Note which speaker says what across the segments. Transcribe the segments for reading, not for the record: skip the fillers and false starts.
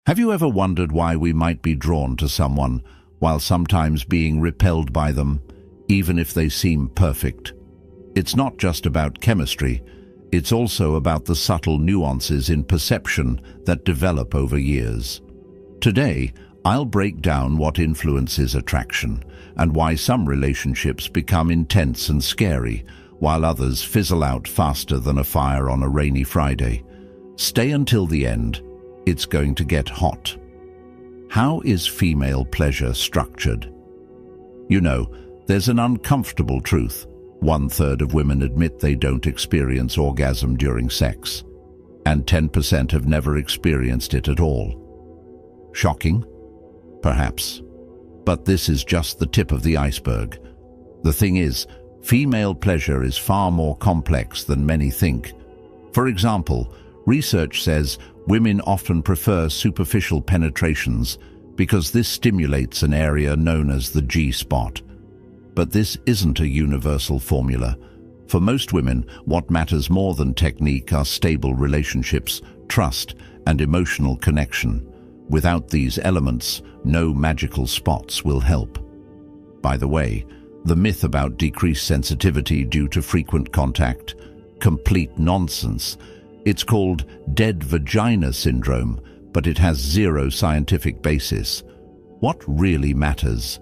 Speaker 1: Have you ever wondered why we might be drawn to someone while sometimes being repelled by them, even if they seem perfect? It's not just about chemistry, it's also about the subtle nuances in perception that develop over years. Today, I'll break down what influences attraction and why some relationships become intense and scary, while others fizzle out faster than a fire on a rainy Friday. Stay until the end. It's going to get hot. How is female pleasure structured? You know, there's an uncomfortable truth. 1/3 of women admit they don't experience orgasm during sex, and 10% have never experienced it at all. Shocking? Perhaps. But this is just the tip of the iceberg. The thing is, female pleasure is far more complex than many think. For example, research says women often prefer superficial penetrations because this stimulates an area known as the G-spot. But this isn't a universal formula. For most women, what matters more than technique are stable relationships, trust, and emotional connection. Without these elements, no magical spots will help. By the way, the myth about decreased sensitivity due to frequent contact, complete nonsense. It's called dead vagina syndrome, but it has zero scientific basis. What really matters?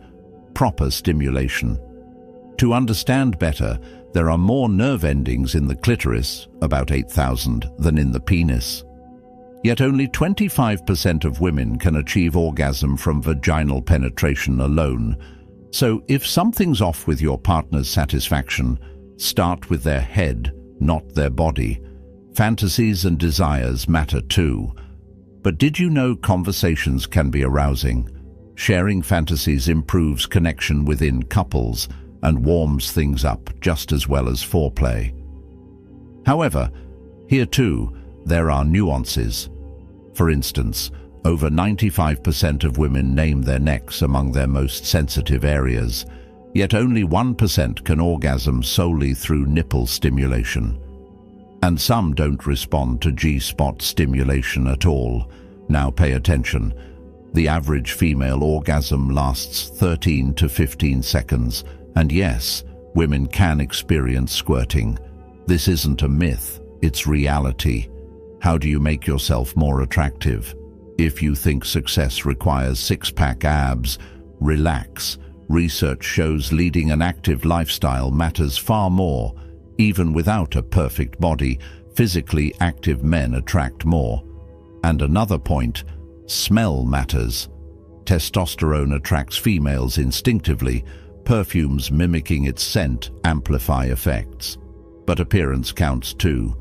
Speaker 1: Proper stimulation. To understand better, there are more nerve endings in the clitoris, about 8,000, than in the penis. Yet only 25% of women can achieve orgasm from vaginal penetration alone. So if something's off with your partner's satisfaction, start with their head, not their body. Fantasies and desires matter too. But did you know conversations can be arousing? Sharing fantasies improves connection within couples and warms things up just as well as foreplay. However, here too, there are nuances. For instance, over 95% of women name their necks among their most sensitive areas, yet only 1% can orgasm solely through nipple stimulation. And some don't respond to G-spot stimulation at all. Now pay attention. The average female orgasm lasts 13 to 15 seconds, and yes, women can experience squirting. This isn't a myth, it's reality. How do you make yourself more attractive? If you think success requires six-pack abs, relax. Research shows leading an active lifestyle matters far more. Even without a perfect body, physically active men attract more. And another point, smell matters. Testosterone attracts females instinctively. Perfumes mimicking its scent amplify effects. But appearance counts too.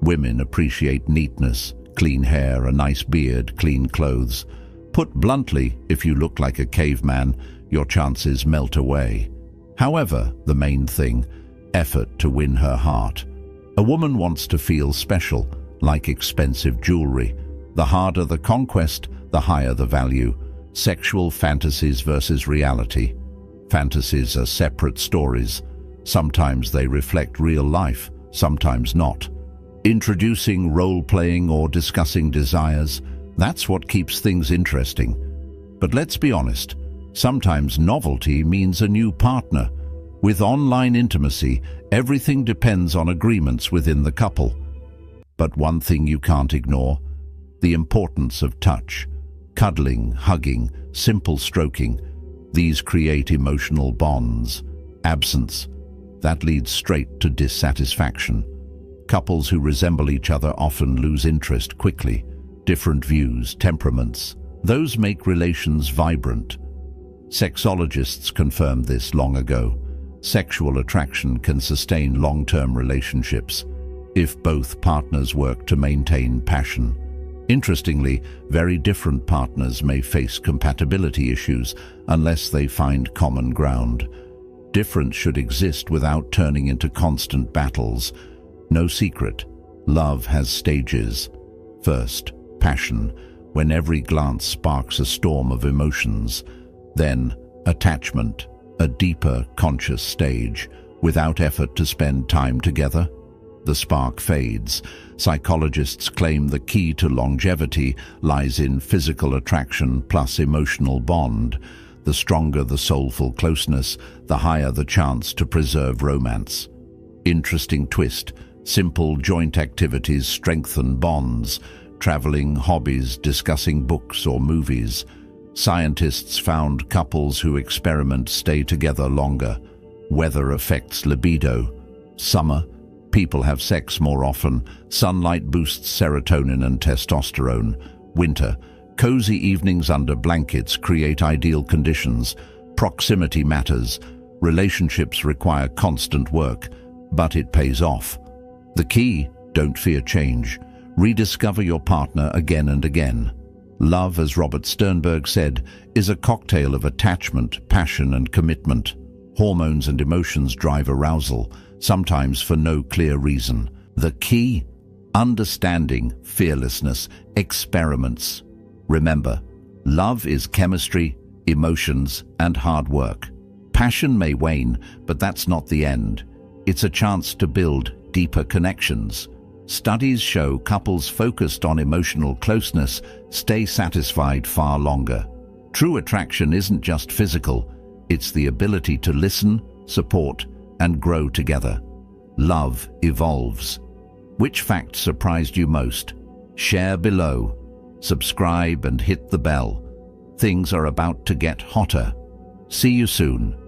Speaker 1: Women appreciate neatness, clean hair, a nice beard, clean clothes. Put bluntly, if you look like a caveman, your chances melt away. However, the main thing, effort to win her heart. A woman wants to feel special, like expensive jewelry. The harder the conquest, the higher the value. Sexual fantasies versus reality. Fantasies are separate stories. Sometimes they reflect real life, sometimes not. Introducing role-playing or discussing desires, that's what keeps things interesting. But let's be honest, sometimes novelty means a new partner. With online intimacy, everything depends on agreements within the couple. But one thing you can't ignore, the importance of touch. Cuddling, hugging, simple stroking, these create emotional bonds. Absence, that leads straight to dissatisfaction. Couples who resemble each other often lose interest quickly. Different views, temperaments, those make relations vibrant. Sexologists confirmed this long ago. Sexual attraction can sustain long-term relationships if both partners work to maintain passion. Interestingly, very different partners may face compatibility issues unless they find common ground. Difference should exist without turning into constant battles. No secret, love has stages. First, passion, when every glance sparks a storm of emotions. Then, attachment, a deeper, conscious stage, without effort to spend time together. the spark fades. Psychologists claim the key to longevity lies in physical attraction plus emotional bond. The stronger the soulful closeness, the higher the chance to preserve romance. Interesting twist. Simple joint activities strengthen bonds. Traveling, hobbies, discussing books or movies. Scientists found couples who experiment stay together longer. Weather affects libido. Summer, people have sex more often. Sunlight boosts serotonin and testosterone. Winter, cozy evenings under blankets create ideal conditions. Proximity matters. Relationships require constant work, but it pays off. The key, don't fear change. Rediscover your partner again and again. Love, as Robert Sternberg said, is a cocktail of attachment, passion, and commitment. Hormones and emotions drive arousal, sometimes for no clear reason. The key? Understanding, fearlessness, experiments. Remember, love is chemistry, emotions, and hard work. Passion may wane, but that's not the end. It's a chance to build deeper connections. Studies show couples focused on emotional closeness stay satisfied far longer. True attraction isn't just physical, it's the ability to listen, support, and grow together. Love evolves. Which fact surprised you most? Share below. Subscribe and hit the bell. Things are about to get hotter. See you soon.